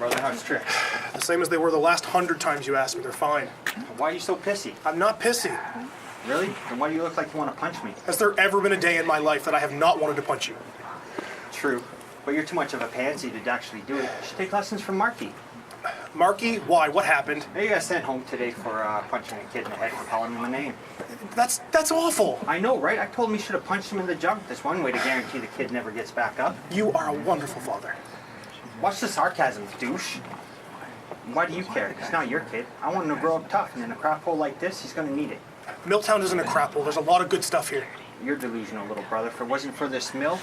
brother? How's tricks? The same as they were the last 100 times you asked me. They're fine. Why are you so pissy? I'm not pissy. Really? Then why do you look like you want to punch me? Has there ever been a day in my life that I have not wanted to punch you? True. But you're too much of a pansy to actually do it. You should take lessons from Marky. Marky? Why? What happened? He got sent home today for punching a kid in the head for calling him a name. That's awful. I know, right? I told him he should have punched him in the junk. That's one way to guarantee the kid never gets back up. You are a wonderful father. Watch the sarcasm, douche. Why do you care? It's not your kid. I want him to grow up tough, and in a crap hole like this, he's going to need it. Milltown isn't a crap hole. There's a lot of good stuff here. You're delusional, little brother. If it wasn't for this mill,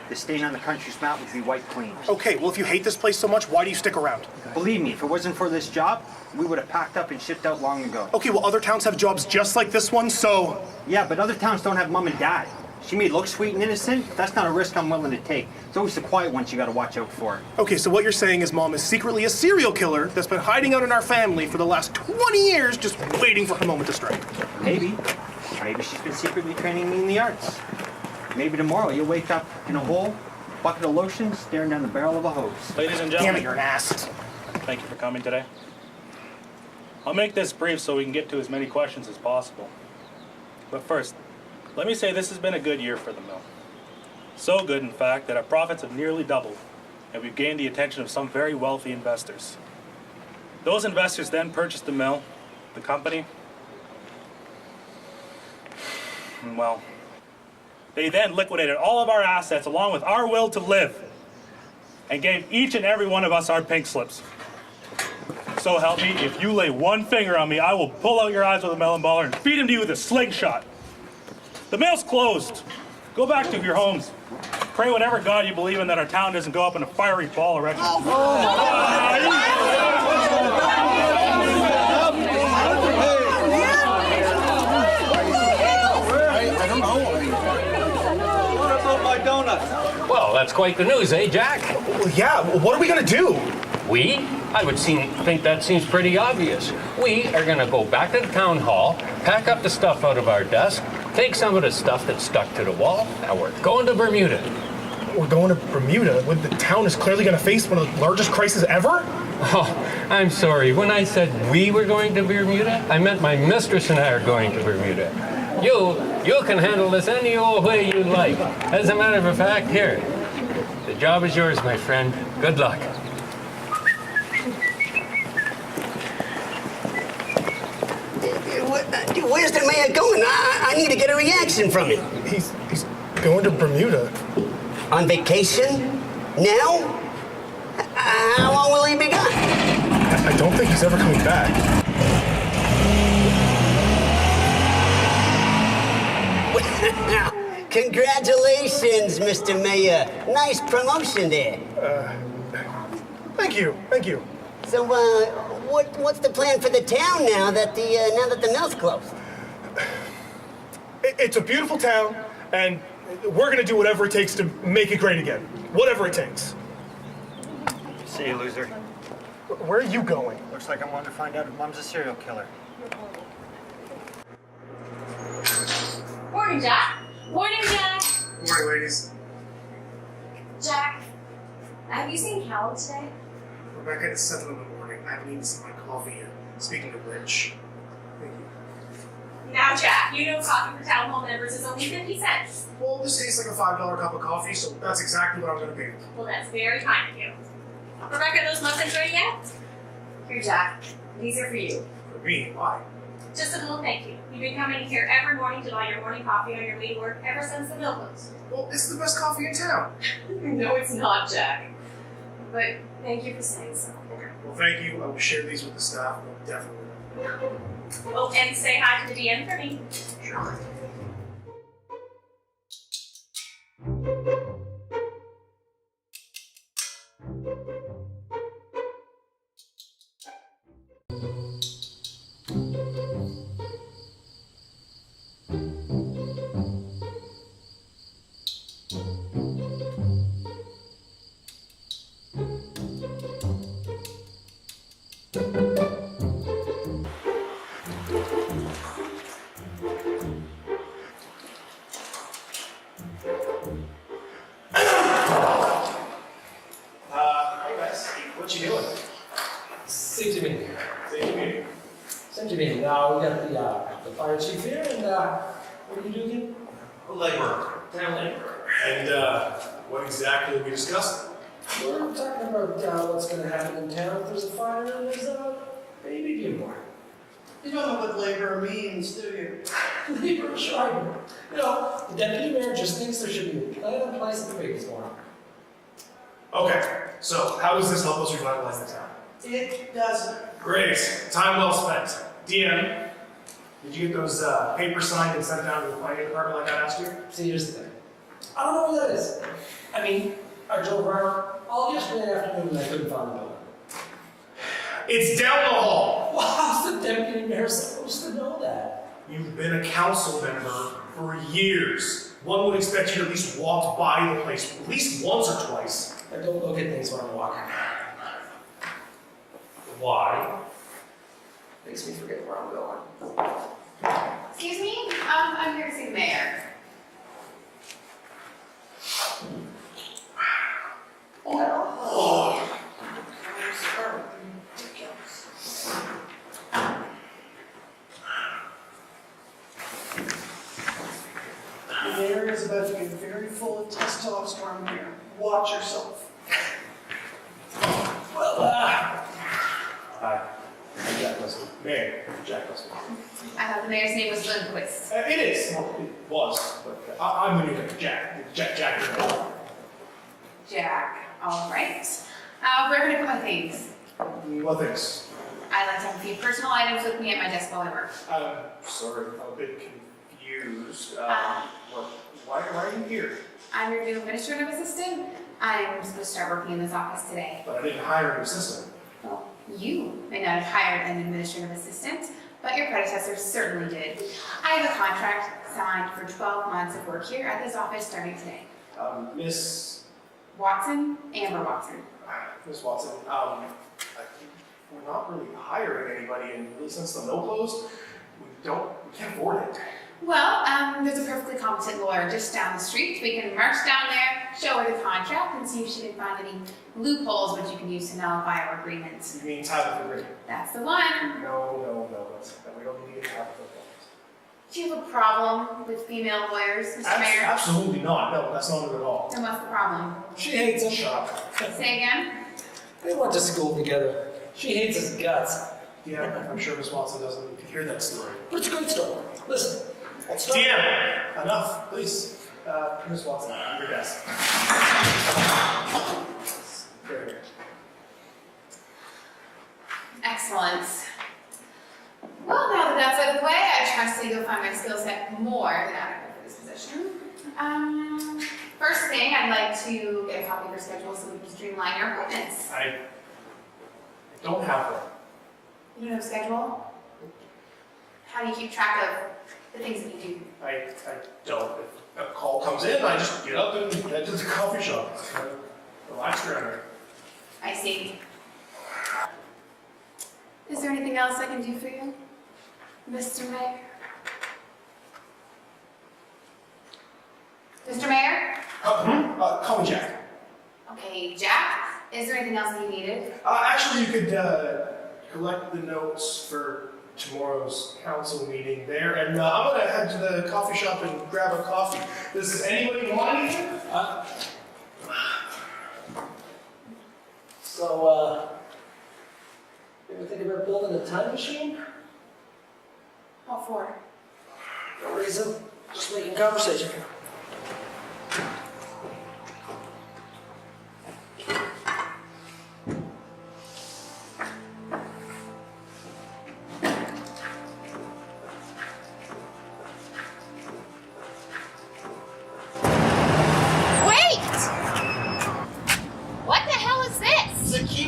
the stain on the country's map would be wiped clean. Okay, well, if you hate this place so much, why do you stick around? Believe me, if it wasn't for this job, we would have packed up and shipped out long ago. Okay, well, other towns have jobs just like this one, so... Yeah, but other towns don't have mom and dad. She may look sweet and innocent, but that's not a risk I'm willing to take. It's always the quiet ones you gotta watch out for. Okay, so what you're saying is Mom is secretly a serial killer that's been hiding out in our family for the last 20 years, just waiting for her moment to strike. Maybe. Maybe she's been secretly training me in the arts. Maybe tomorrow you'll wake up in a hole, bucket of lotion, staring down the barrel of a hose. Ladies and Damn gentlemen, it, you're an ass. thank you for coming today. I'll make this brief so we can get to as many questions as possible. But first, let me say this has been a good year for the mill. So good, in fact, that our profits have nearly doubled, and we've gained the attention of some very wealthy investors. Those investors then purchased the mill, the company, and well, they then liquidated all of our assets along with our will to live, and gave each and every one of us our pink slips. So help me, if you lay one finger on me, I will pull out your eyes with a melon baller and feed him to you with a slingshot. The mill's closed. Go back to your homes. Pray whatever God you believe in that our town doesn't go up in a fiery ball erection. What about my donuts? Well, that's quite the news, eh, Jack? Well, yeah, what are we gonna do? We? I would think that seems pretty obvious. We are going to go back to the town hall, pack up the stuff out of our desk, take some of the stuff that's stuck to the wall, and we're going to Bermuda. We're going to Bermuda when the town is clearly gonna face one of the largest crises ever? Oh, I'm sorry. When I said we were going to Bermuda, I meant my mistress and I are going to Bermuda. You can handle this any old way you like. As a matter of fact, here, the job is yours, my friend. Good luck. Where's the mayor going? I need to get a reaction from him. He's going to Bermuda. On vacation? Now? How long will he be gone? I don't think he's ever coming back. Congratulations, Mr. Mayor. Nice promotion there. Thank you. So, what's the plan for the town now that the mill's closed? It's a beautiful town, and we're gonna do whatever it takes to make it great again. Whatever it takes. See you, loser. Where are you going? Looks like I'm going to find out if Mom's a serial killer. Morning, Jack. Morning, Jack. Good morning, ladies. Jack, have you seen Cal today? Rebecca, it's 7 in the morning. I haven't even seen my coffee yet. Speaking of which, thank you. Now, Jack, you know coffee for town hall members is only 50 cents. Well, this tastes like a $5 cup of coffee, so that's exactly what I'm gonna pay. Well, that's very kind of you. Rebecca, are those muffins ready yet? Here, Jack. These are for you. For me, why? Just a little thank you. You've been coming here every morning to buy your morning coffee on your way to work ever since the mill closed. Well, it's the best coffee in town. No, it's not, Jack. But thank you for saying so. Okay, well, thank you. I will share these with the staff. Definitely. Oh, and say hi to the DM for me. Sure. What do you do again? Labor. Town labor. And what exactly are we discussing? We're talking about what's going to happen in town if there's a fire and there's a baby being born. You don't know what labor means, do you? Labor Schreiber. You know, the deputy mayor just thinks there should be a plan in place if the baby's born. Okay, so how does this help us revitalize the town? It doesn't. Great, time well spent. DM, did you get those papers signed and sent down to the planning department like I asked you? See, here's the thing. I don't know what that is. I mean, I drove around all yesterday afternoon and I couldn't find the building. It's down the hall. Well, how's the deputy mayor supposed to know that? You've been a council member for years. One would expect you to at least walk by the place at least once or twice. I don't look at things when I'm walking. Why? Makes me forget where I'm going. Excuse me? I'm here to see the mayor. Oh. The mayor is about to get very full of testosterone here. Watch yourself. Well, Hi, I'm Jack Leslie. Mayor, Jack Leslie. I thought the mayor's name was Lindquist. It is. Well, it was, but I'm the new guy. Jack. Jack. All right. Where can I put my things? What things? I like to have a few personal items with me at my desk while I work. Sorry, I'm a bit confused. Why are you here? I'm your new administrative assistant. I'm supposed to start working in this office today. But I didn't hire an assistant. Well, you may not have hired an administrative assistant, but your predecessor certainly did. I have a contract signed for 12 months of work here at this office starting today. Miss Amber Watson. Watson, we're not really hiring anybody, and really since the no closed, we can't afford it. Well, there's a perfectly competent lawyer just down the street. We can march down there, show her the contract, and see if she can find any loopholes which you can use to nullify our agreement. You mean Tabitha Green? That's the one. No, we don't need Tabitha. Do you have a problem with female lawyers, Mr. Mayor? Absolutely not. No, that's not it at all. Then what's the problem? she hates him. Shut up. Say again? They went to school together. She hates his guts. Yeah, I'm sure Miss Watson doesn't need to hear that story. But it's a good story. Listen, let's start. DM, enough, please. Miss Watson, your desk. Very good. Excellent. Well, now that that's out of the way, I trust that you'll find my skill set more than adequate for this position. First thing, I'd like to get a copy of your schedule so we can streamline your appointments. I don't have one. You don't have a schedule? How do you keep track of the things that you do? I don't. If a call comes in, I just get up and head to the coffee shop. Relax around here. I see. Is there anything else I can do for you, Mr. Mayor? Mr. Mayor? Call me Jack. Okay, Jack, is there anything else that you needed? Actually, you could collect the notes for tomorrow's council meeting there, and I'm gonna head to the coffee shop and grab a coffee. Does anybody want anything? You ever think about building a time machine? What for? No reason. Just making conversation.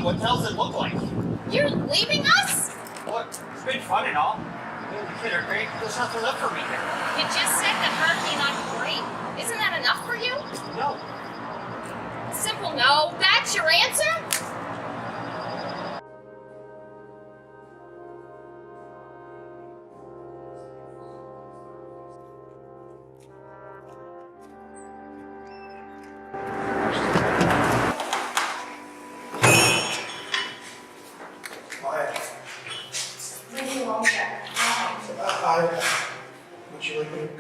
What the hell does it look like? You're leaving us? Look, it's been fun and all. The kids are great. There's nothing left for me here. You just said the hurricane on break.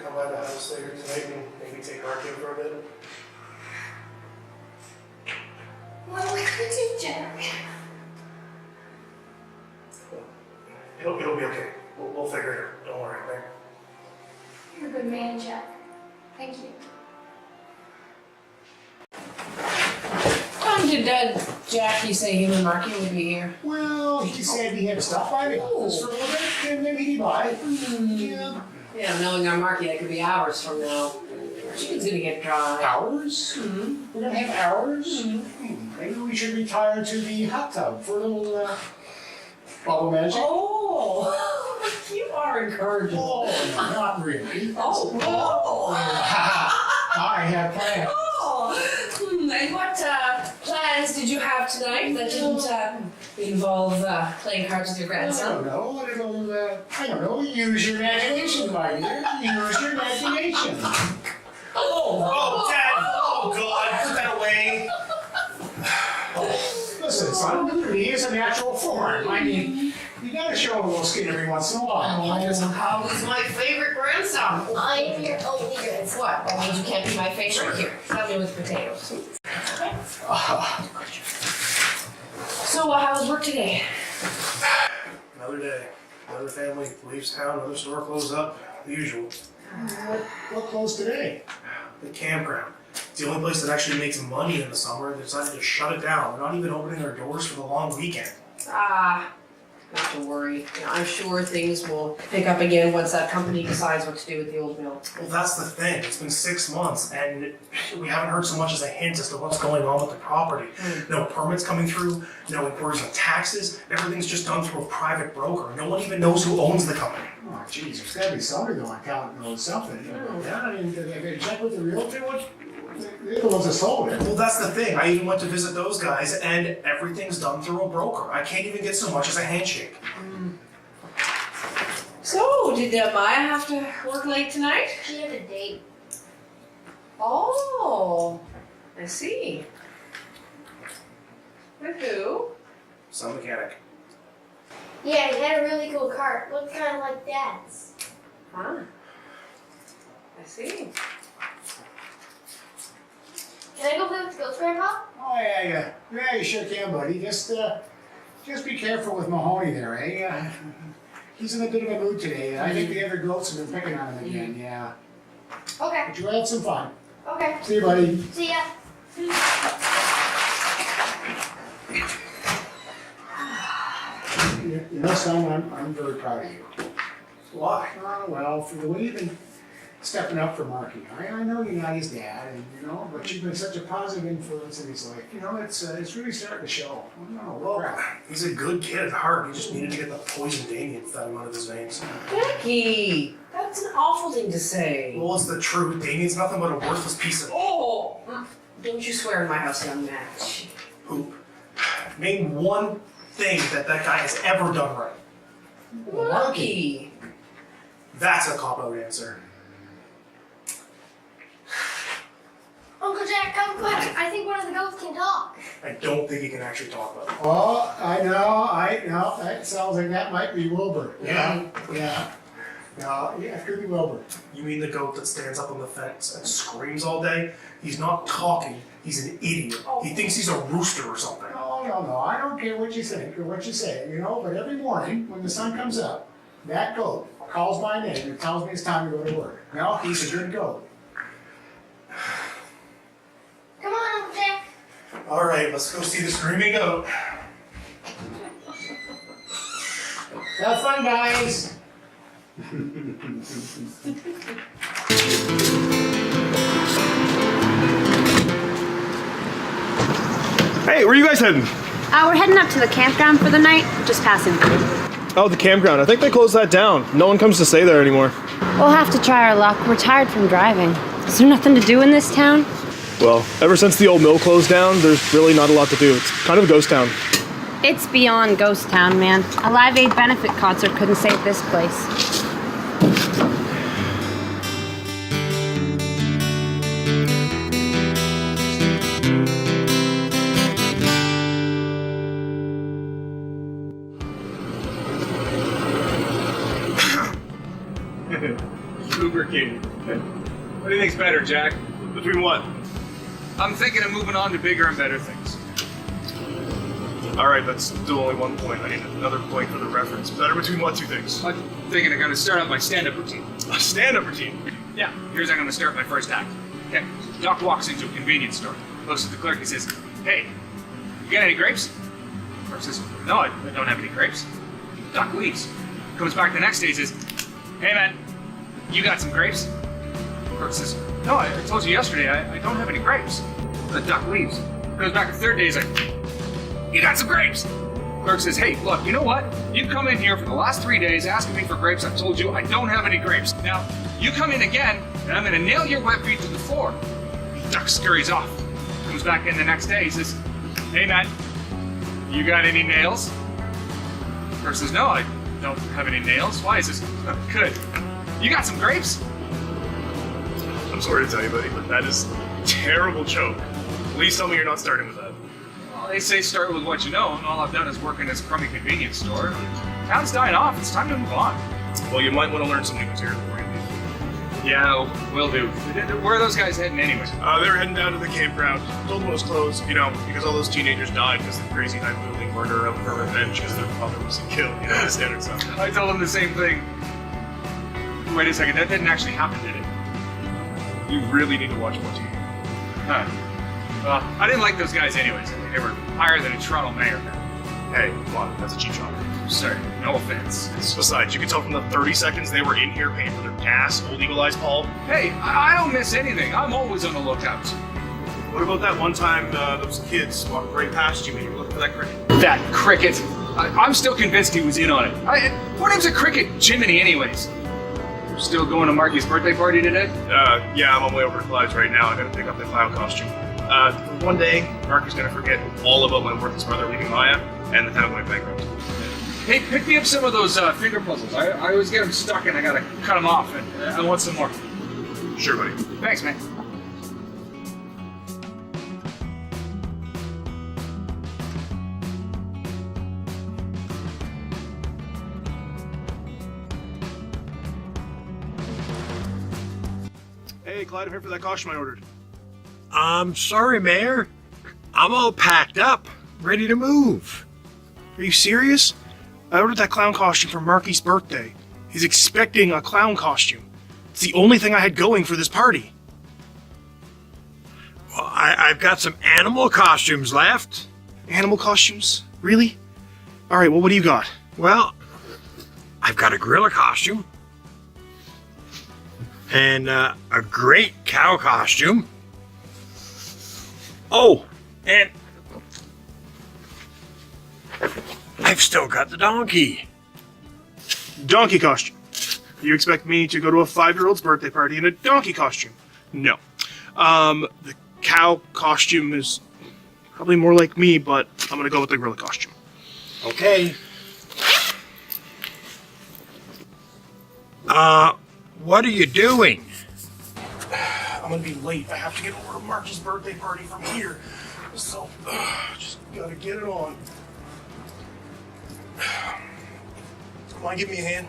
come by the house later tonight and maybe take Marky for a bit? What are we gonna do, Jack? It'll be okay. We'll figure it out. Don't worry, okay? You're a good man, Jack. Thank you. Did Jackie say him and Marky would be here? Well, he said he had to stop by the office for a little bit, and then he'd be by. Yeah. Yeah, knowing our Marky, that could be hours from now. Chicken's gonna get dry. Hours? We're gonna have hours? Maybe we should retire to the hot tub for a little bubble magic. Oh, you are encouraging. Oh, no, not really. Oh. I have plans. And what plans did you have tonight that didn't involve playing cards with your grandson? I don't know, use your imagination, my dear. Use your imagination. Oh, Dad! Oh, God! Put that away! Listen, son, nudity is a natural form. I mean, you gotta show a little skin every once in a while. How is my favorite grandson? I am your only grandson. What? That means you can't be my favorite here. Help me with potatoes. So, how was work today? Another day. Another family leaves town, another store closes up. The usual. What closed today? The campground. It's the only place that actually makes money in the summer. They decided to shut it down. They're not even opening their doors for the long weekend. Not to worry. I'm sure things will pick up again once that company decides what to do with the old mill. Well, that's the thing. It's been 6 months, and we haven't heard so much as a hint as to what's going on with the property. No permits coming through, no inquiries on taxes. Everything's just done through a private broker. No one even knows who owns the company. Oh, geez, there's gotta be somebody on account knows something. Yeah, I mean, did they check with the realtor? They're the ones that sold it. Well, that's the thing. I even went to visit those guys, and everything's done through a broker. I can't even get so much as a handshake. So, did Maya have to work late tonight? She had a date. Oh, I see. With who? Some mechanic. Yeah, he had a really cool car. Looked kind of like Dad's. Huh. I see. Can I go play with the ghost, Grandpa? Oh, yeah, you sure can, buddy. Just be careful with Mahoney there, eh? He's in a bit of a mood today. I think the other goats have been picking on him again, yeah. Okay. But you had some fun. Okay. See you, buddy. See ya. You know, son, I'm very proud of you. Why? Well, for the way you've been stepping up for Marky. I know you're not his dad, and but you've been such a positive influence in his life. It's really starting to show. Well, he's a good kid at heart. He just needed to get the poison Damien fed him out of his veins. Becky, that's an awful thing to say. Well, it's the truth. Damien's nothing but a worthless piece of Don't you swear in my house, young man. poop. Name one thing that guy has ever done right. Marky. That's a cop-out answer. Uncle Jack, come quick. I think one of the ghosts can talk. I don't think he can actually talk about it. Oh, I know. That sounds like that might be Wilbur. Yeah. No, yeah, it could be Wilbur. You mean the goat that stands up on the fence and screams all day? He's not talking. He's an idiot. He thinks he's a rooster or something. No. I don't care what you think or what you say, but every morning when the sun comes up, that goat calls my name and tells me it's time to go to work. He's a good goat. Come on, Uncle Jack. All right, let's go see the screaming goat. Have fun, guys. Hey, where are you guys heading? We're heading up to the campground for the night, just passing through. Oh, the campground. I think they closed that down. No one comes to stay there anymore. We'll have to try our luck. We're tired from driving. Is there nothing to do in this town? Well, ever since the old mill closed down, there's really not a lot to do. It's kind of a ghost town. It's beyond ghost town, man. A Live Aid benefit concert couldn't save this place. Cougar King. What do you think's better, Jack? Between what? I'm thinking of moving on to bigger and better things. Alright, that's still only 1 point. I need another point for the reference. Better between what two things? I'm thinking I'm gonna start out my stand-up routine. A stand-up routine? Yeah, here's how I'm gonna start my first act. Okay, Doc walks into a convenience store, looks at the clerk, he says, "Hey, you got any grapes?" The clerk says, "No, I don't have any grapes." Doc leaves. Comes back the next day, says, "Hey man, you got some grapes?" The clerk says, "No, I told you yesterday I don't have any grapes." The Doc leaves. Comes back the third day, he's like, "You got some grapes?" The clerk says, "Hey, look, you know what? You've come in here for the last 3 days asking me for grapes. I've told you I don't have any grapes. Now, you come in again, and I'm gonna nail your wet feet to the floor." Duck scurries off. Comes back in the next day, he says, "Hey man, you got any nails?" The clerk says, "No, I don't have any nails." "Why?" He says, "Good. You got some grapes?" I'm sorry to tell you, buddy, but that is a terrible joke. Please tell me you're not starting with that. Well, they say start with what you know, and all I've done is work in this crummy convenience store. Town's dying off, it's time to move on. Well, you might want to learn some new material before you leave. Yeah, will do. Where are those guys heading anyways? They were heading down to the campground. Told them it was closed, because all those teenagers died because of the crazy night building murder out for revenge because their father was killed, the standard stuff. I told them the same thing. Wait a second, that didn't actually happen, did it? You really need to watch more TV. Huh. Well, I didn't like those guys anyways. They were higher than a Toronto mayor. Hey, come on, that's a cheap shot. Sorry, no offense. Besides, you can tell from the 30 seconds they were in here paying for their gas, old Eagle Eyes Paul. Hey, I don't miss anything. I'm always on the lookout. What about that one time those kids walked right past you and you were looking for that cricket? That cricket? I'm still convinced he was in on it. What name's a cricket? Jiminy anyways. Still going to Marky's birthday party today? Yeah, I'm on my way over to Clyde's right now. I gotta pick up the clown costume. One day, Mark is gonna forget all about my worthless brother leaving Maya, and the town going bankrupt. Hey, pick me up some of those finger puzzles. I always get them stuck and I gotta cut them off, and I want some more. Sure, buddy. Thanks, man. Hey, Clyde, I'm here for that costume I ordered. I'm sorry, Mayor. I'm all packed up, ready to move. Are you serious? I ordered that clown costume for Marky's birthday. He's expecting a clown costume. It's the only thing I had going for this party. Well, I've got some animal costumes left. Animal costumes? Really? All right, well, what do you got? Well, I've got a gorilla costume. And a great cow costume. Oh, and I've still got the donkey. Donkey costume. You expect me to go to a 5-year-old's birthday party in a donkey costume? No. The cow costume is probably more like me, but I'm gonna go with the gorilla costume. Okay. What are you doing? I'm gonna be late. I have to get over to Marky's birthday party from here. So, just gotta get it on. Mind giving me a hand?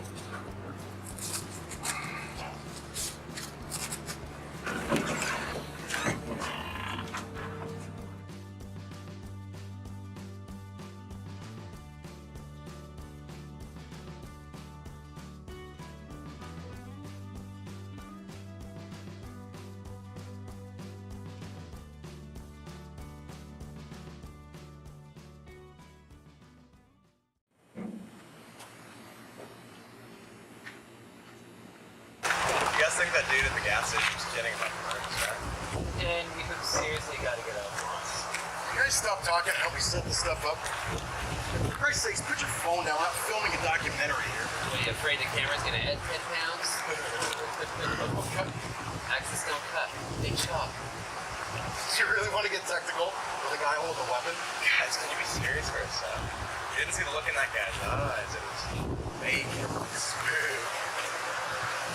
You guys think that dude at the gas station was kidding about the murders, right? And we seriously gotta get over this. You guys stop talking and help me set this stuff up. For Christ's sakes, put your phone down. I'm filming a documentary here. What, are you afraid the camera's gonna hit 10 pounds? Axis don't cut. Big shot. Do you really want to get technical with a guy holding a weapon? Guys, can you be serious for a sec? You didn't see the look in that guy's eyes. It was fake. Smooth.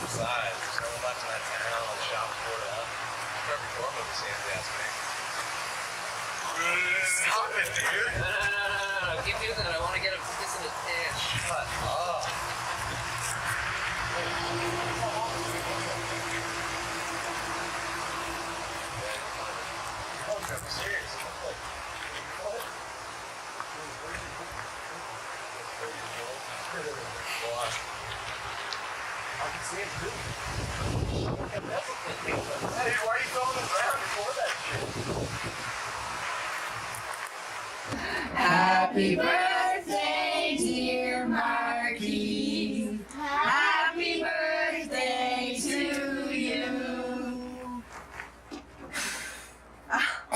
Besides, there's no one left in that town. All the shops boarded up. Every horror movie scene, if you ask me. Stop it, dude. No. Keep doing that. I want to get him kissing his pants. Shut up. I'm serious. It looks like Bigfoot. I can see it too. Hey, why are you throwing the ground before that shit? Happy birthday, dear Marky. Happy birthday to you.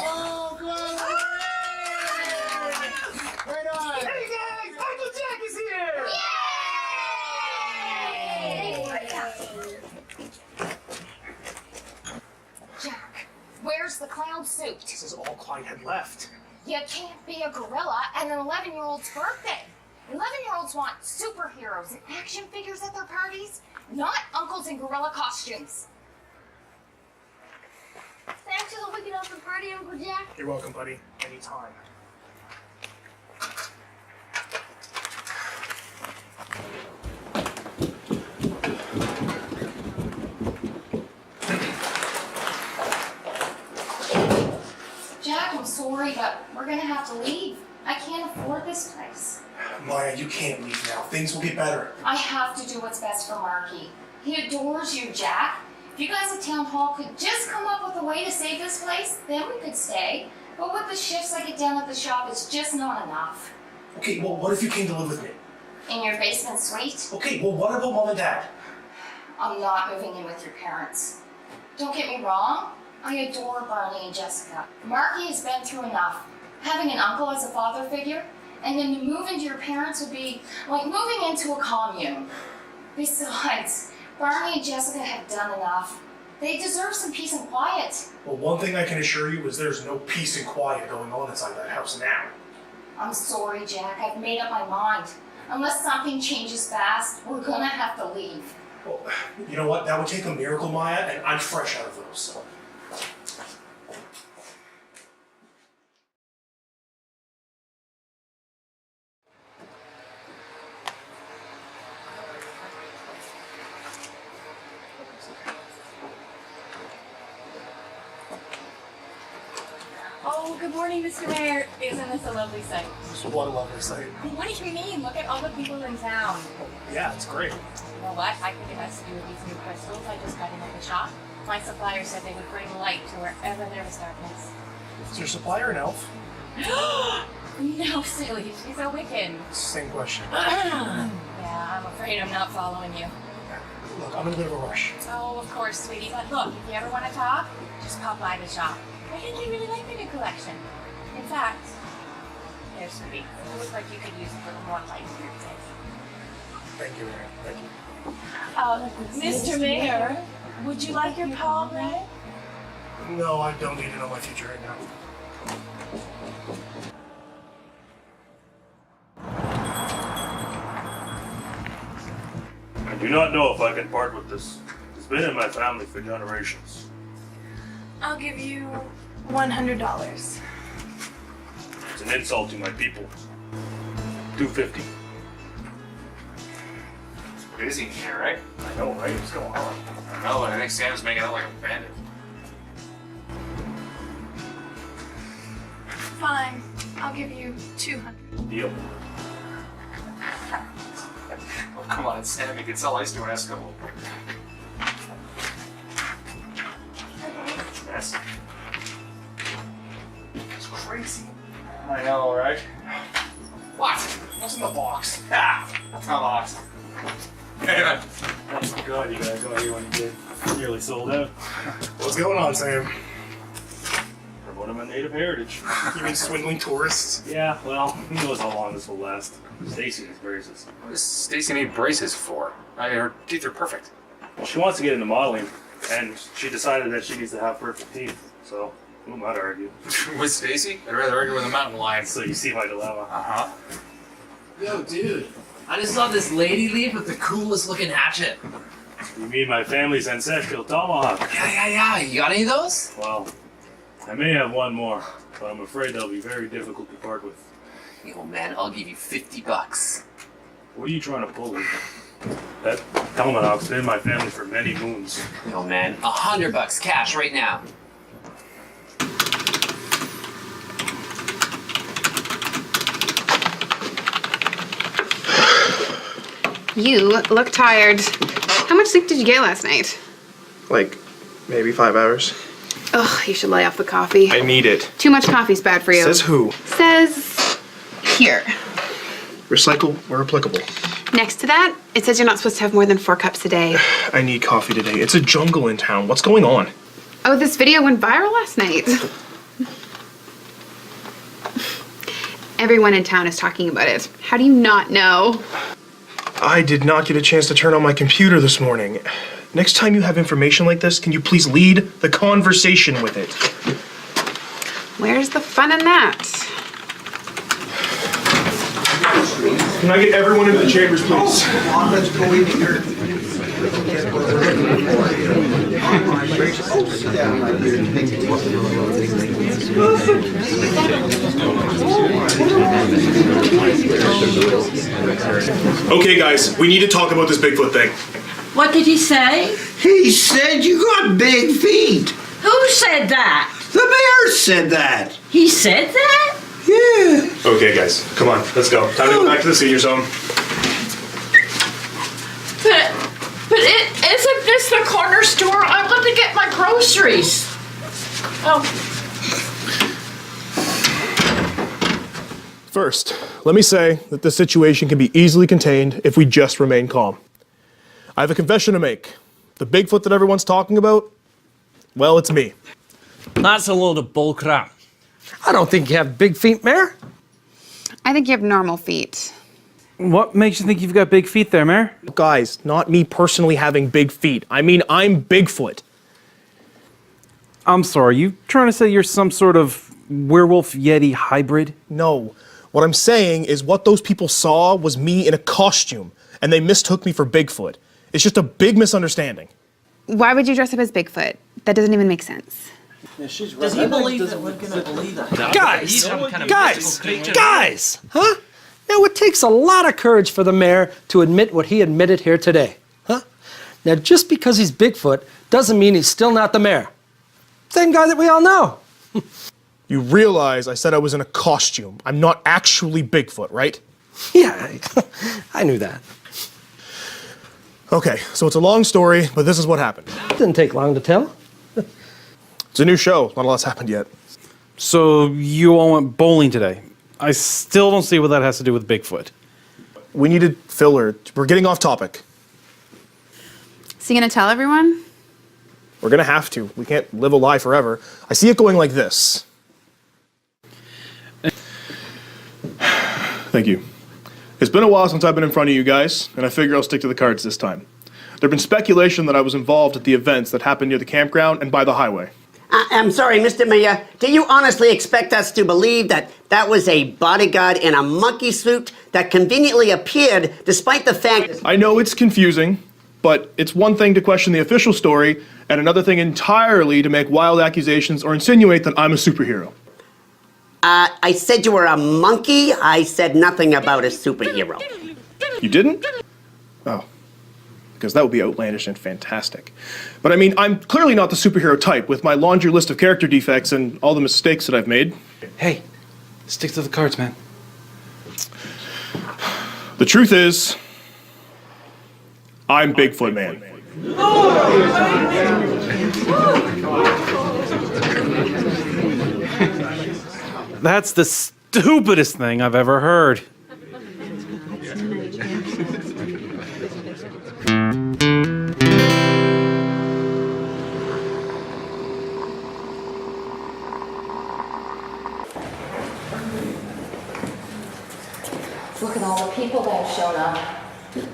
Oh, good! Right on! Hey guys, Uncle Jack is here! Jack, where's the clown suit? This is all Clyde had left. You can't be a gorilla at an 11-year-old's birthday. 11-year-olds want superheroes and action figures at their parties, not uncles in gorilla costumes. Thanks for the wicked open party, Uncle Jack. You're welcome, buddy. Anytime. Jack, I'm sorry, but we're gonna have to leave. I can't afford this place. Maya, you can't leave now. Things will get better. I have to do what's best for Marky. He adores you, Jack. If you guys at Town Hall could just come up with a way to save this place, then we could stay. But with the shifts I get done at the shop, it's just not enough. Okay, well, what if you came to live with me? In your basement suite? Okay, well, what about Mom and Dad? I'm not moving in with your parents. Don't get me wrong, I adore Barney and Jessica. Marky has been through enough. Having an uncle as a father figure, and then to move into your parents would be like moving into a commune. Besides, Barney and Jessica have done enough. They deserve some peace and quiet. Well, one thing I can assure you is there's no peace and quiet going on inside that house now. I'm sorry, Jack. I've made up my mind. Unless something changes fast, we're gonna have to leave. Well, you know what? That would take a miracle, Maya, and I'm fresh out of those. Oh, good morning, Mr. Mayor. Isn't this a lovely sight? What a lovely sight. What do you mean? Look at all the people in town. Yeah, it's great. You know what? I think it has to do with these new crystals I just got in at the shop. My supplier said they would bring light to wherever there was darkness. Is your supplier an elf? No, silly. She's a Wiccan. Same question. Yeah, I'm afraid I'm not following you. Look, I'm in a bit of a rush. Oh, of course, sweetie. But look, if you ever want to talk, just pop by the shop. I think you really like the new collection. In fact, here, sweetie. It looks like you could use a little more light in your day. Thank you, Aaron. Thank you. Mr. Mayor, would you like your palm read? No, I don't need to know my future right now. I do not know if I can part with this. It's been in my family for generations. I'll give you $100. It's an insult to my people. $250. It's busy in here, right? I know, right? What's going on? I know, and I think Sam's making out like a bandit. Fine. I'll give you 200. Deal. Oh, come on, it's Sam. He can sell ice to an Eskimo. Yes. It's crazy. I know, right? What? What's in the box? Ah, that's not box. Thank God you gotta go here when you did. Nearly sold out. What's going on, Sam? Promoting my native heritage. You mean swindling tourists? Yeah, well, who knows how long this will last. Stacy needs braces. What does Stacy need braces for? Her teeth are perfect. She wants to get into modeling, and she decided that she needs to have perfect teeth. So, who am I to argue? With Stacy? I'd rather argue with a mountain lion. So you see my dilemma. Uh-huh. Yo, dude. I just saw this lady leave with the coolest looking hatchet. You mean my family's ancestral tomahawk? Yeah. You got any of those? Well, I may have one more, but I'm afraid they'll be very difficult to part with. Yo, man, I'll give you $50. What are you trying to pull me? That tomahawk's been in my family for many moons. Yo, man, $100 cash right now. You look tired. How much sleep did you get last night? Like, maybe 5 hours. Ugh, you should lay off the coffee. I need it. Too much coffee's bad for you. Says who? Says here. Recycle where applicable. Next to that, it says you're not supposed to have more than 4 cups a day. I need coffee today. It's a jungle in town. What's going on? Oh, this video went viral last night. Everyone in town is talking about it. How do you not know? I did not get a chance to turn on my computer this morning. Next time you have information like this, can you please lead the conversation with it? Where's the fun in that? Can I get everyone into the chambers, please? Let's go in here. Okay, guys, we need to talk about this Bigfoot thing. What did he say? He said you got big feet. Who said that? The mayor said that. He said that? Yeah. Okay, guys, come on, let's go. Time to go back to the seniors' home. But isn't this the corner store? I want to get my groceries. Oh. First, let me say that this situation can be easily contained if we just remain calm. I have a confession to make. The Bigfoot that everyone's talking about, well, it's me. That's a load of bullcrap. I don't think you have big feet, Mayor. I think you have normal feet. What makes you think you've got big feet there, Mayor? Guys, not me personally having big feet. I mean, I'm Bigfoot. I'm sorry, you trying to say you're some sort of werewolf yeti hybrid? No. What I'm saying is what those people saw was me in a costume, and they mistook me for Bigfoot. It's just a big misunderstanding. Why would you dress up as Bigfoot? That doesn't even make sense. Does he believe that we're gonna believe that? Guys! Huh? Now, it takes a lot of courage for the mayor to admit what he admitted here today. Huh? Now, just because he's Bigfoot doesn't mean he's still not the mayor. Same guy that we all know. You realize I said I was in a costume. I'm not actually Bigfoot, right? Yeah, I knew that. Okay, so it's a long story, but this is what happened. Didn't take long to tell. It's a new show. Not a lot's happened yet. So you all went bowling today. I still don't see what that has to do with Bigfoot. We needed filler. We're getting off topic. So you gonna tell everyone? We're gonna have to. We can't live a lie forever. I see it going like this. Thank you. It's been a while since I've been in front of you guys, and I figure I'll stick to the cards this time. There's been speculation that I was involved at the events that happened near the campground and by the highway. I'm sorry, Mr. Mayor. Do you honestly expect us to believe that that was a bodyguard in a monkey suit that conveniently appeared despite the fact... I know it's confusing, but it's one thing to question the official story and another thing entirely to make wild accusations or insinuate that I'm a superhero. I said you were a monkey. I said nothing about a superhero. You didn't? Oh. Because that would be outlandish and fantastic. But I mean, I'm clearly not the superhero type with my laundry list of character defects and all the mistakes that I've made. Hey, stick to the cards, man. The truth is, I'm Bigfoot Man. That's the stupidest thing I've ever heard. Look at all the people that have shown up.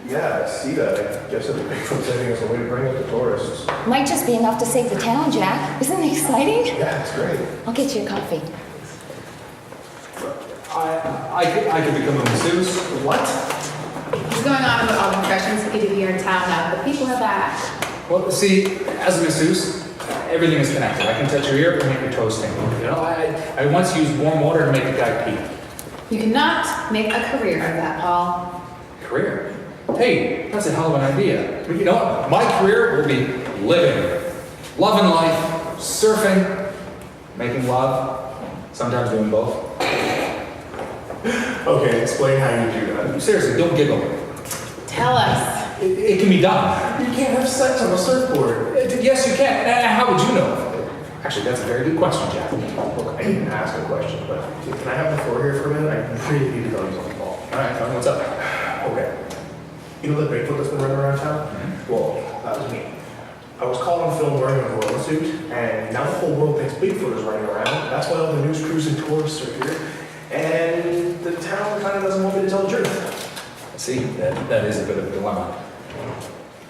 Yeah, I see that. I guess that the Bigfoot sighting is a way to bring out the tourists. Might just be enough to save the town, Jack. Isn't it exciting? Yeah, it's great. I'll get you a coffee. I could become a masseuse. What? What's going on about all the professions we could do here in town now? The people have asked. Well, see, as a masseuse, everything is connected. I can touch your ear and make your toes tingle. You know, I once used warm water to make a guy pee. You cannot make a career of that, Paul. Career? Hey, that's a hell of an idea. But you know what? My career will be living, loving life, surfing, making love, sometimes doing both. Okay, explain how you do that. Seriously, don't giggle. Tell us. It can be done. You can't have sex on a surfboard. Yes, you can. How would you know? Actually, that's a very good question, Jack. Look, I didn't ask a question, but can I have the floor here for a minute? I really need to tell you something, Paul. All right, tell me what's up. Okay. You know the Bigfoot that's been running around town? Well, that was me. I was caught on film wearing a gorilla suit, and now the whole world thinks Bigfoot is running around. That's why all the news crews and tourists are here. And the town kind of doesn't want me to tell the truth. See, that is a bit of a dilemma.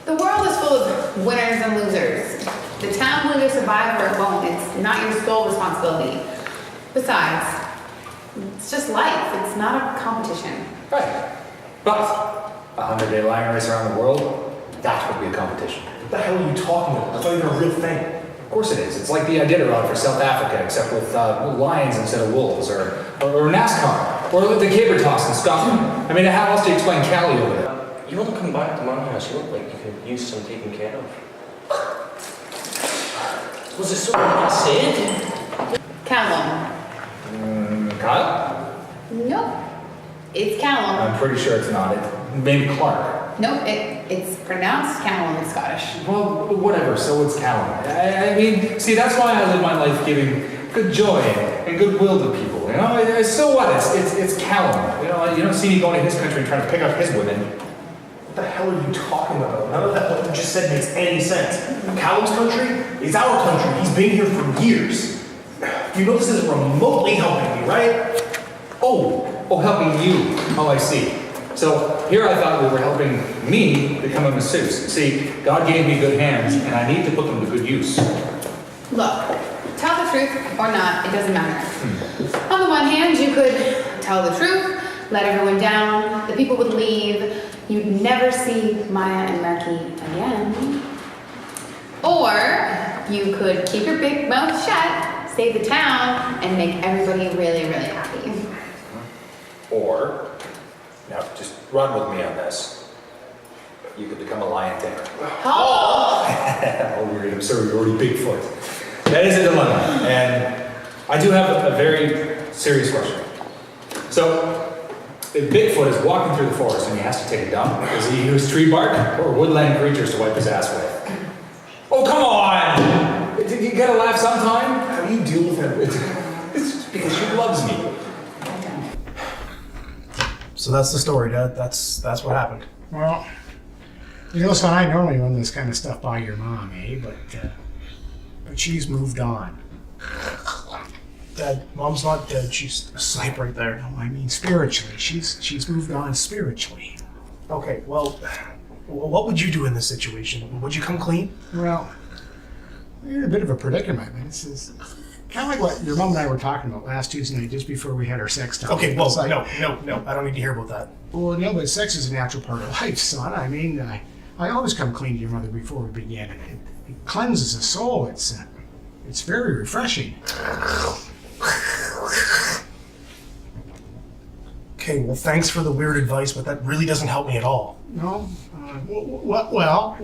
The world is full of winners and losers. The town will either survive or it won't. It's not your sole responsibility. Besides, it's just life. It's not a competition. Right. But 100-day lion race around the world, that would be a competition. What the hell are you talking about? That's not even a real thing. Of course it is. It's like the Iditarod for South Africa, except with lions instead of wolves, or NASCAR, or the caber toss in Scotland. I mean, how else do you explain Cali over there? You want to come back to my house? You look like you could use some taking care of. Was it something I said? Callum. Kyle? Nope. It's Callum. I'm pretty sure it's not. Maybe Clark. Nope, it's pronounced Callum in Scottish. Well, whatever, so it's Callum. I mean, see, that's why I live my life giving good joy and goodwill to people, you know? So what? It's Callum. You don't see me going to his country and trying to pick up his women. What the hell are you talking about? None of that what you just said makes any sense. Callum's country is our country. He's been here for years. You know this isn't remotely helping me, right? Oh, helping you. Oh, I see. So here I thought we were helping me become a masseuse. See, God gave me good hands, and I need to put them to good use. Look, tell the truth or not, it doesn't matter. On the one hand, you could tell the truth, let everyone down, the people would leave, you'd never see Maya and Marky again. Or you could keep your big mouth shut, save the town, and make everybody really, really happy. Or, now just run with me on this. You could become a lion tamer. Oh! Oh, weird. I'm sorry, you're already Bigfoot. That is a dilemma. And I do have a very serious question. So, if Bigfoot is walking through the forest and he has to take a dump, does he use tree bark or woodland creatures to wipe his ass with? Oh, come on! You gotta laugh sometime. How do you deal with him? It's just because she loves me. So that's the story, Dad. That's what happened. Well, you know, son, I normally run this kind of stuff by your mom, eh? But she's moved on. Dad, Mom's not dead. She's asleep right there. No, I mean spiritually. She's moved on spiritually. Okay, well, what would you do in this situation? Would you come clean? Well, you're in a bit of a predicament. I mean, this is kind of like what your mom and I were talking about last Tuesday night, just before we had our sex talk. Okay, well, like, no, I don't need to hear about that. Well, no, but sex is a natural part of life, son. I mean, I always come clean to your mother before we begin. It cleanses the soul. It's very refreshing. Okay, well, thanks for the weird advice, but that really doesn't help me at all. No? Well,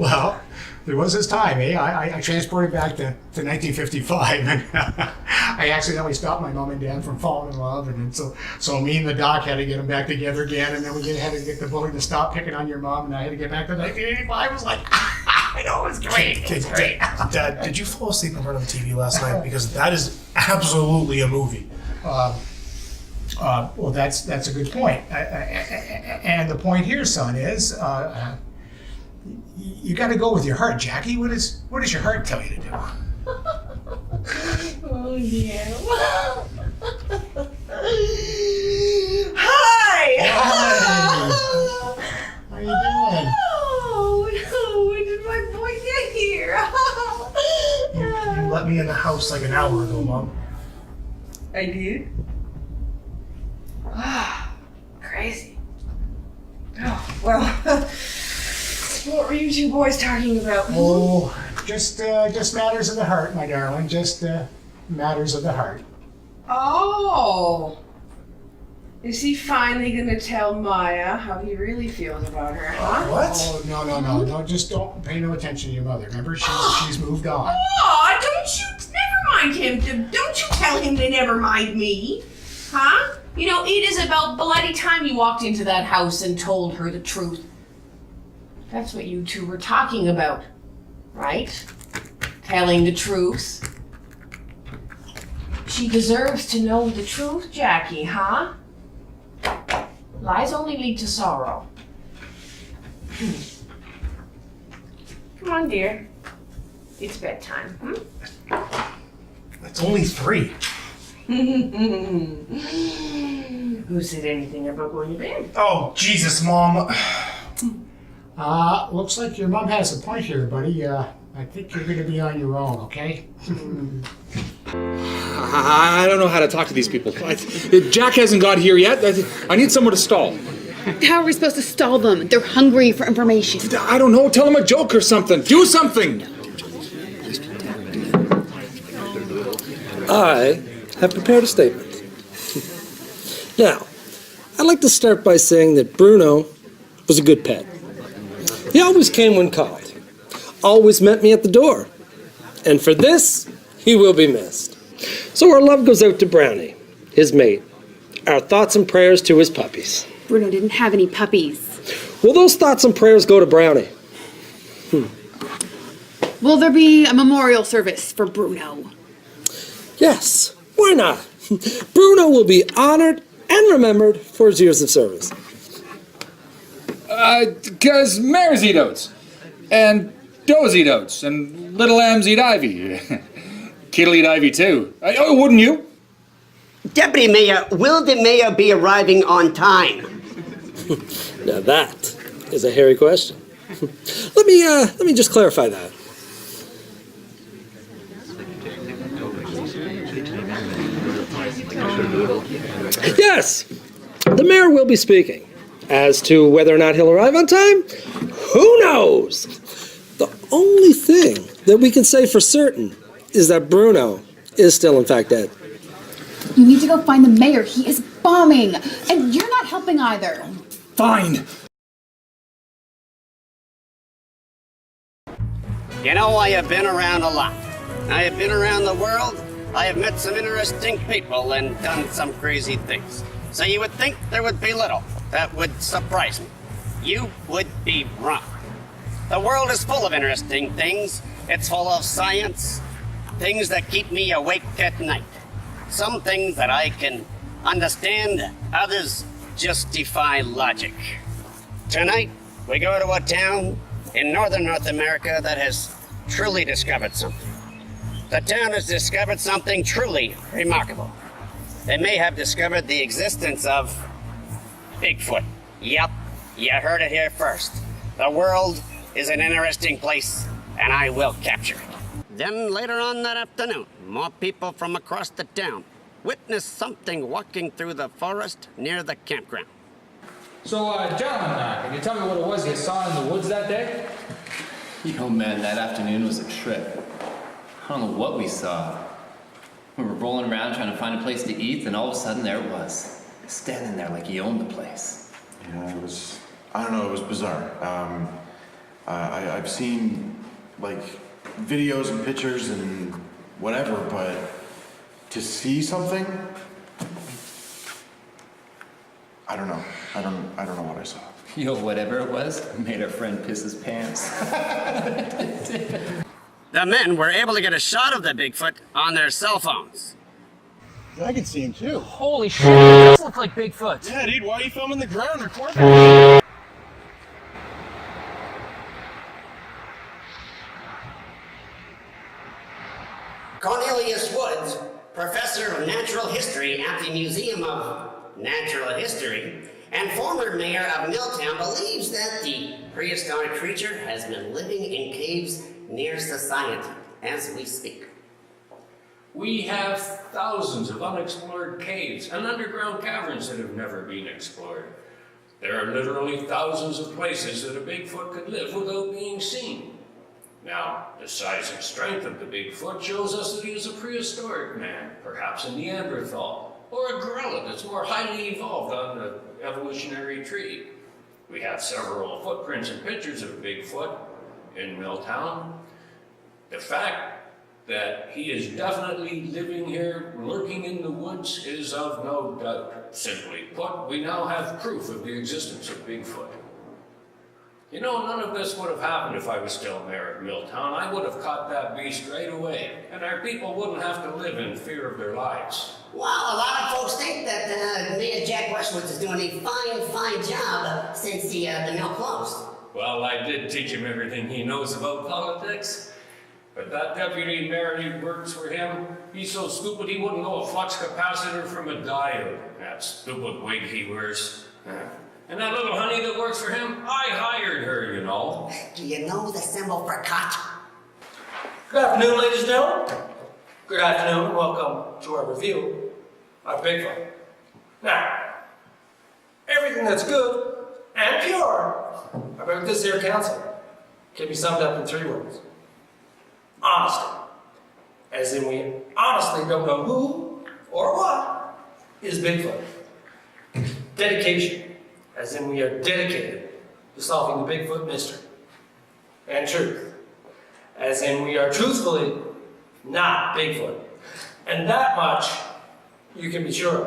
there was this time, eh? I transported back to 1955, and I accidentally stopped my mom and dad from falling in love, and then so me and the doc had to get them back together again, and then we had to get the bully to stop picking on your mom, and I had to get back to 1985. It was like, I know, it was great. It was great. Dad, did you fall asleep in front of the TV last night? Because that is absolutely a movie. Well, that's a good point. And the point here, son, is you got to go with your heart, Jackie. What does your heart tell you to do? Oh, yeah. Hi! How you doing? Oh, when did my boy get here? You let me in the house like an hour ago, Mom. I did? Ah, crazy. Oh, well, what were you two boys talking about? Oh, just matters of the heart, my darling. Just matters of the heart. Oh. Is he finally gonna tell Maya how he really feels about her, huh? What? Oh, no. Just don't pay no attention to your mother. Remember, she's moved on. Oh, don't you never mind him. Don't you tell him to never mind me. Huh? You know, it is about bloody time you walked into that house and told her the truth. That's what you two were talking about, right? Telling the truth. She deserves to know the truth, Jackie, huh? Lies only lead to sorrow. Come on, dear. It's bedtime. It's only 3. Who said anything about going to bed? Oh, Jesus, Mom. Looks like your mom has a point here, buddy. I think you're gonna be on your own, okay? I don't know how to talk to these people. Jack hasn't got here yet. I need somewhere to stall. How are we supposed to stall them? They're hungry for information. I don't know. Tell them a joke or something. Do something. I have prepared a statement. Now, I'd like to start by saying that Bruno was a good pet. He always came when called, always met me at the door. And for this, he will be missed. So our love goes out to Brownie, his mate. Our thoughts and prayers to his puppies. Bruno didn't have any puppies. Will those thoughts and prayers go to Brownie? Will there be a memorial service for Bruno? Yes, why not? Bruno will be honored and remembered for his years of service. Because mares eat oats, and does eat oats, and little lambs eat ivy. Kid'll eat ivy too. Oh, wouldn't you? Deputy Mayor, will the mayor be arriving on time? Now that is a hairy question. Let me just clarify that. Yes, the mayor will be speaking. As to whether or not he'll arrive on time, who knows? The only thing that we can say for certain is that Bruno is still in fact dead. You need to go find the mayor. He is bombing. And you're not helping either. Fine. You know, I have been around a lot. I have been around the world. I have met some interesting people and done some crazy things. So you would think there would be little that would surprise me. You would be wrong. The world is full of interesting things. It's full of science, things that keep me awake at night. Some things that I can understand, others just defy logic. Tonight, we go to a town in northern North America that has truly discovered something. The town has discovered something truly remarkable. They may have discovered the existence of Bigfoot. Yep, you heard it here first. The world is an interesting place, and I will capture it. Then later on that afternoon, more people from across the town witnessed something walking through the forest near the campground. So, gentlemen, can you tell me what it was you saw in the woods that day? Yo, man, that afternoon was a trip. I don't know what we saw. We were rolling around trying to find a place to eat, and all of a sudden there it was, standing there like he owned the place. Yeah, it was, I don't know, it was bizarre. I've seen, like, videos and pictures and whatever, but to see something, I don't know. I don't know what I saw. Yo, whatever it was, made our friend piss his pants. The men were able to get a shot of the Bigfoot on their cell phones. I can see him too. Holy shit, it does look like Bigfoot. Yeah, dude, why are you filming the ground recording? Cornelius Woods, professor of natural history at the Museum of Natural History and former mayor of Milltown, believes that the prehistoric creature has been living in caves near society as we speak. We have thousands of unexplored caves and underground caverns that have never been explored. There are literally thousands of places that a Bigfoot could live without being seen. Now, the size and strength of the Bigfoot shows us that he is a prehistoric man, perhaps a Neanderthal, or a gorilla that's more highly evolved on the evolutionary tree. We have several footprints and pictures of Bigfoot in Milltown. The fact that he is definitely living here, lurking in the woods, is of no doubt. Simply put, we now have proof of the existence of Bigfoot. You know, none of this would have happened if I was still mayor of Milltown. I would have caught that beast right away, and our people wouldn't have to live in fear of their lives. Well, a lot of folks think that Mayor Jack Westwoods is doing a fine job since the mill closed. Well, I did teach him everything he knows about politics. But that deputy mayor who works for him, he's so stupid he wouldn't know a flux capacitor from a diode. That stupid wig he wears. And that little honey that works for him, I hired her, you know. Do you know the symbol for cut? Good afternoon, ladies and gentlemen. Good afternoon, and welcome to our review of Bigfoot. Now, everything that's good and pure about this here council can be summed up in 3 words. Honesty. As in we honestly don't know who or what is Bigfoot. Dedication. As in we are dedicated to solving the Bigfoot mystery. And truth. As in we are truthfully not Bigfoot. And that much you can be sure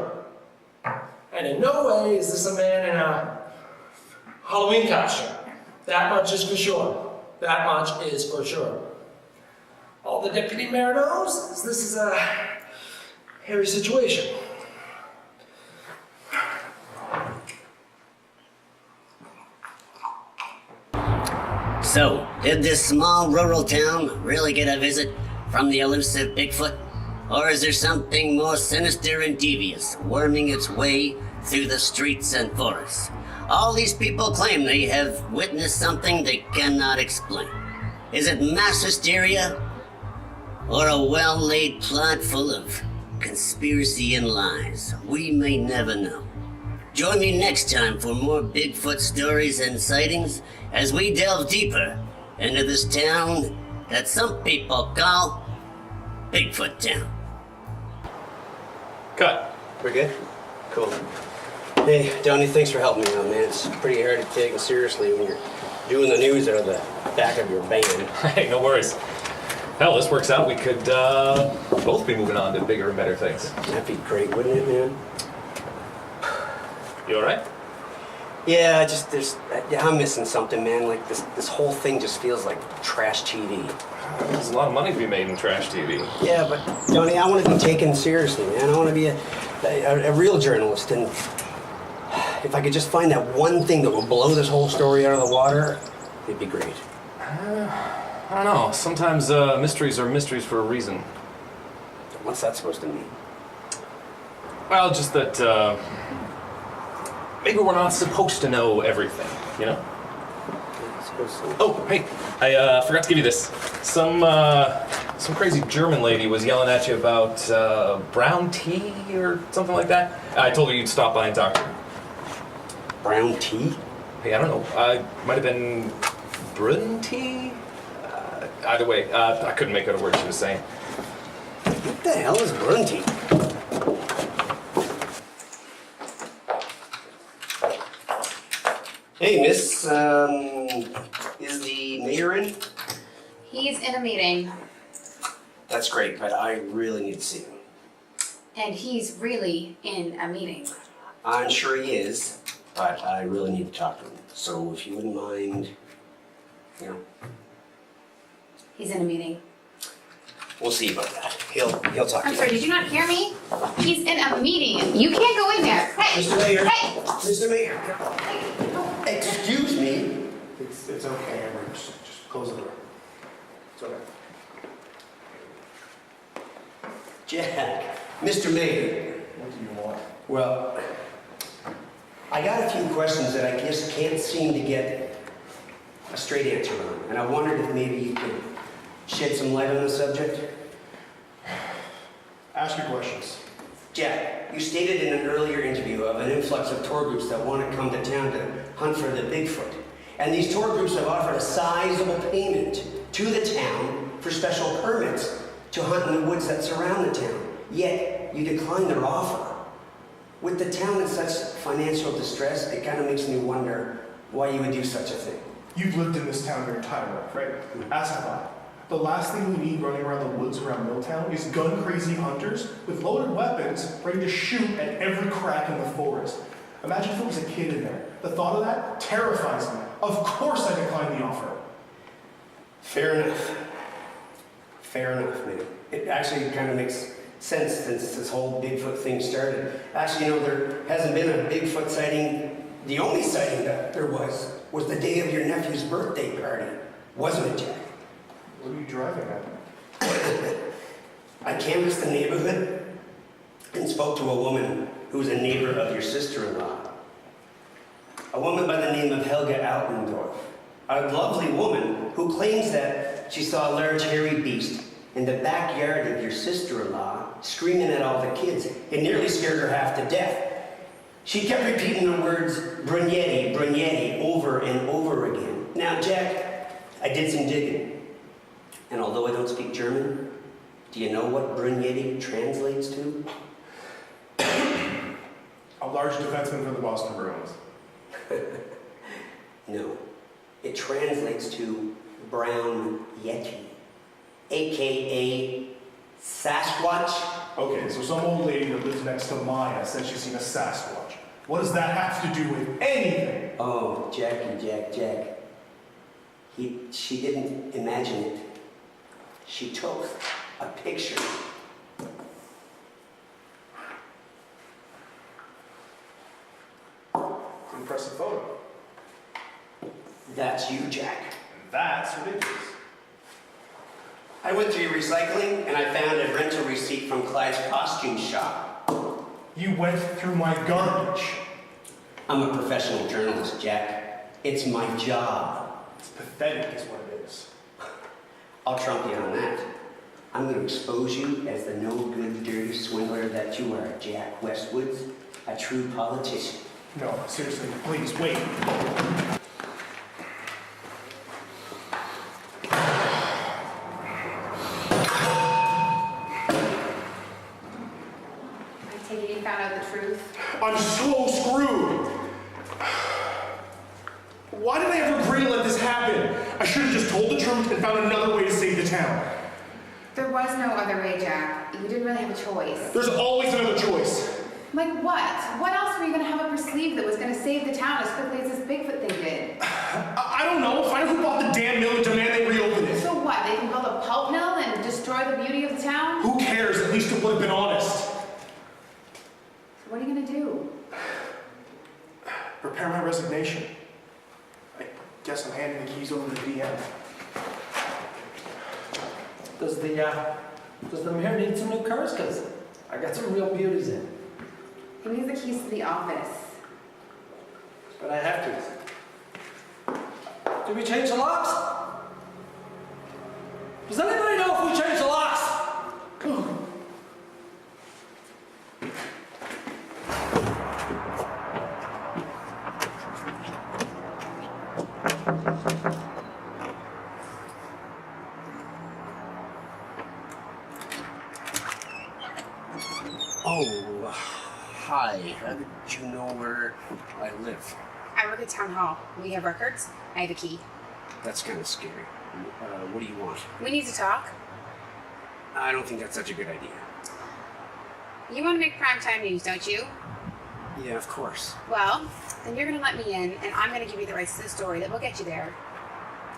of. And in no way is this a man in a Halloween costume. That much is for sure. That much is for sure. All the deputy mayor knows is this is a hairy situation. So, did this small rural town really get a visit from the elusive Bigfoot? Or is there something more sinister and devious worming its way through the streets and forests? All these people claim they have witnessed something they cannot explain. Is it mass hysteria? Or a well-laid plot full of conspiracy and lies? We may never know. Join me next time for more Bigfoot stories and sightings as we delve deeper into this town that some people call Bigfoot Town. Cut. We're good? Cool. Hey, Donnie, thanks for helping me out, man. It's pretty hard to take it seriously when you're doing the news out of the back of your van. Hey, no worries. Hell, this works out. We could both be moving on to bigger and better things. That'd be great, wouldn't it, man? You all right? Yeah, I'm missing something, man. Like this whole thing just feels like trash TV. There's a lot of money to be made in trash TV. Yeah, but Donnie, I want to be taken seriously, man. I want to be a real journalist, and if I could just find that one thing that will blow this whole story out of the water, it'd be great. I don't know. Sometimes mysteries are mysteries for a reason. What's that supposed to mean? Well, just that maybe we're not supposed to know everything, you know? Oh, hey, I forgot to give you this. Some crazy German lady was yelling at you about brown tea or something like that. I told her you'd stop by and talk to her. Brown tea? Hey, I don't know. Might have been Brun tea? Either way, I couldn't make out a word she was saying. What the hell is Brun tea? Hey, miss, is the mayor in? He's in a meeting, That's great, but I really need to see him. and he's really in a meeting. I'm sure he is, but I really need to talk to him. So if you wouldn't mind, you know, He's in a meeting. we'll see about that. He'll talk to I'm you. sorry, did you not hear me? He's in a meeting. You can't go in there. Hey! Mr. Mayor. Hey! Mr. Mayor. Excuse me. It's okay, Amber. Just close the door. It's okay. Jack, Mr. Mayor. What do you want? Well, I got a few questions that I just can't seem to get a straight answer on, and I wondered if maybe you could shed some light on the subject. Ask your questions. Jack, you stated in an earlier interview of an influx of tour groups that want to come to town to hunt for the Bigfoot. And these tour groups have offered a sizable payment to the town for special permits to hunt in the woods that surround the town. Yet, you declined their offer. With the town in such financial distress, it kind of makes me wonder why you would do such a thing. You've lived in this town your entire life, right? As have I. The last thing we need running around the woods around Milltown is gun-crazy hunters with loaded weapons ready to shoot at every crack in the forest. Imagine if there was a kid in there. The thought of that terrifies me. Of course I declined the offer. Fair enough. Fair enough, man. It actually kind of makes sense since this whole Bigfoot thing started. Actually, there hasn't been a Bigfoot sighting. The only sighting that there was the day of your nephew's birthday party. Wasn't it, Jack? What are you driving at? I canvassed the neighborhood and spoke to a woman who was a neighbor of your sister-in-law. A woman by the name of Helga Altendorf. A lovely woman who claims that she saw a large hairy beast in the backyard of your sister-in-law screaming at all the kids. It nearly scared her half to death. She kept repeating the words, Brunyetti, Brunyetti, over and over again. Now, Jack, I did some digging. And although I don't speak German, do you know what Brunyetti translates to? A large defenseman for the Boston Bruins. No. It translates to brown yeti, a.k.a. Sasquatch. Okay, so some old lady that lives next to Maya said she's seen a Sasquatch. What does that have to do with anything? Oh, Jack. She didn't imagine it. She took a picture. Impressive photo. That's you, Jack. That's ridiculous. I went through your recycling and I found a rental receipt from Clyde's costume shop. You went through my garbage. I'm a professional journalist, Jack. It's my job. It's pathetic is what it is. I'll trump you on that. I'm going to expose you as the no-good, dirty swindler that you are, Jack Westwoods, a true politician. No, seriously, please, wait. I take it you found out the truth. I'm so screwed. Why did I ever agree to let this happen? I should have just told the truth and found another way to save the town. There was no other way, Jack. You didn't really have a choice. There's always another choice. Like what? What else were you gonna have up your sleeve that was gonna save the town as quickly as this Bigfoot thing did? I don't know. Find out who bought the damn mill and demand they reopen it. So what? They can build a pulp mill and destroy the beauty of the town? Who cares? At least it would have been honest. So what are you gonna do? Prepare my resignation. I guess I'm handing the keys over to the DM. Does the mayor need some new cars? Because I got some real beauties in. He needs the keys to the office. But I have to. Did we change the locks? Does anybody know if we changed the locks? Oh, hi. How did you know where I live? I work at town hall. We have records. I have a key. That's kind of scary. What do you want? We need to talk. I don't think that's such a good idea. You want to make primetime news, don't you? Yeah, of course. Well, then you're going to let me in, and I'm going to give you the rights to the story that will get you there.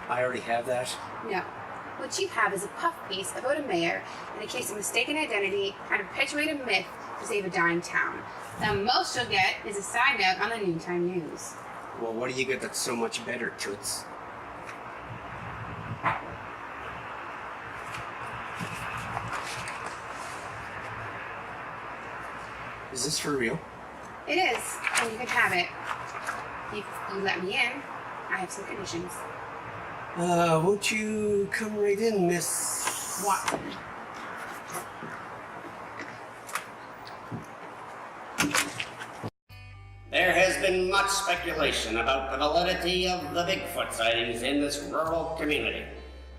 I already have that. No. What you have is a puff piece about a mayor in a case of mistaken identity trying to perpetuate a myth to save a dying town. The most you'll get is a side note on the noontime news. Well, what do you get that's so much better, Toots? Is this for real? It is, and you can have it. If you let me in, I have some conditions. Won't you come right in, Miss Watson? There has been much speculation about the validity of the Bigfoot sightings in this rural community.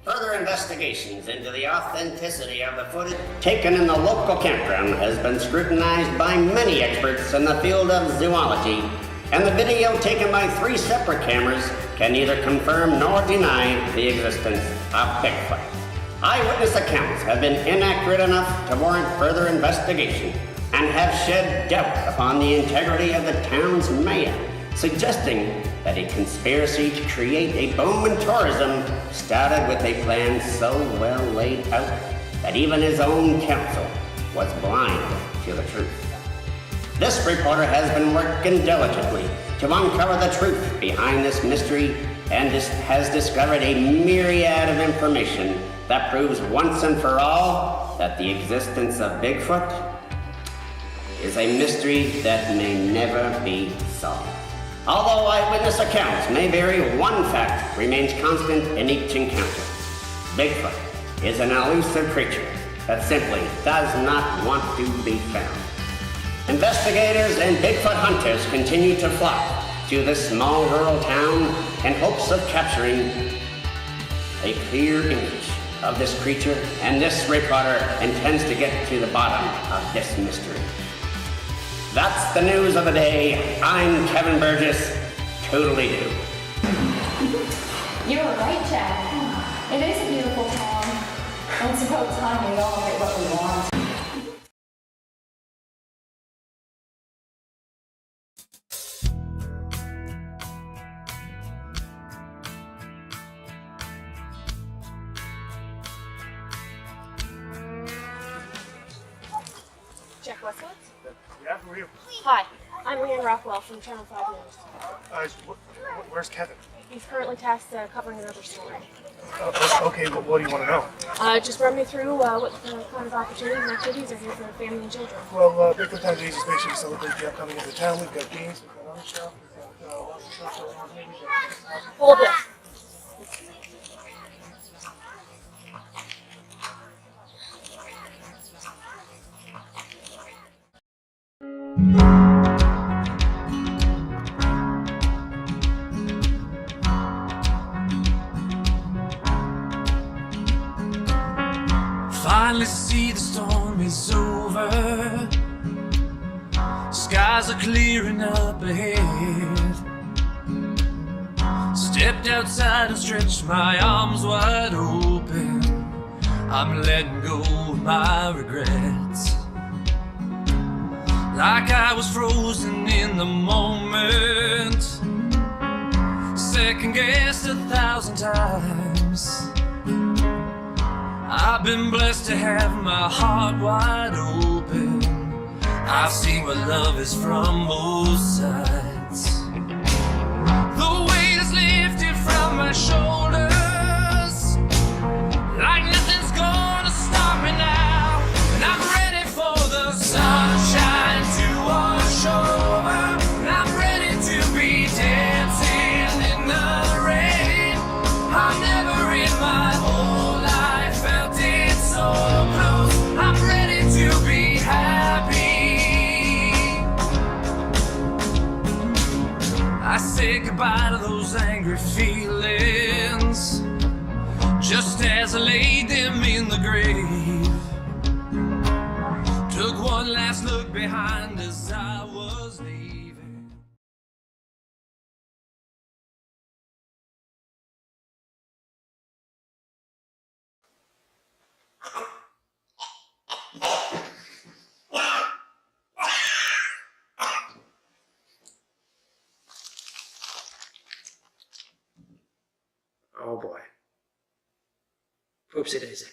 Further investigations into the authenticity of the footage taken in the local campground has been scrutinized by many experts in the field of zoology, and the video taken by 3 separate cameras can neither confirm nor deny the existence of Bigfoot. Eyewitness accounts have been inaccurate enough to warrant further investigation, and have shed doubt upon the integrity of the town's mayor, suggesting that a conspiracy to create a boom in tourism started with a plan so well laid out that even his own council was blind to the truth. This reporter has been working diligently to uncover the truth behind this mystery and has discovered a myriad of information that proves once and for all that the existence of Bigfoot is a mystery that may never be solved. Although eyewitness accounts may vary, one fact remains constant in each encounter. Bigfoot is an elusive creature that simply does not want to be found. Investigators and Bigfoot hunters continue to flock to this small rural town in hopes of capturing a clear image of this creature, and this reporter intends to get to the bottom of this mystery. That's the news of the day. I'm Kevin Burgess. Toodly-doo. You were right, Chad. It is a beautiful town. Once upon a time, we all get what we want. Jack Westwood? Yeah, who are you? Hi, I'm Leanne Rockwell from Channel 5 News. Where's Kevin? He's currently tasked covering another story. Okay, but what do you want to know? Just run me through what kind of opportunities and activities are here for family and children. Well, Bigfoot Town Jesus basically celebrates the upcoming of the town. We've got games, we've got other stuff, we've got lots of stuff going on here. Hold it. Finally see the storm is over. Skies are clearing up ahead. Stepped outside and stretched my arms wide open. I'm letting go of my regrets. Like I was frozen in the moment, second guessed 1,000 times. I've been blessed to have my heart wide open. I've seen what love is from both sides. The weight is lifted from my shoulders, like nothing's gonna stop me now. And I'm ready for the sunshine to wash over. And I'm ready to be dancing in the rain. I've never in my whole life felt it so close. I'm ready to be happy. I say goodbye to those angry feelings, just as I laid them in the grave. Took one last look behind as I was leaving. Oh boy. Oopsie daisy.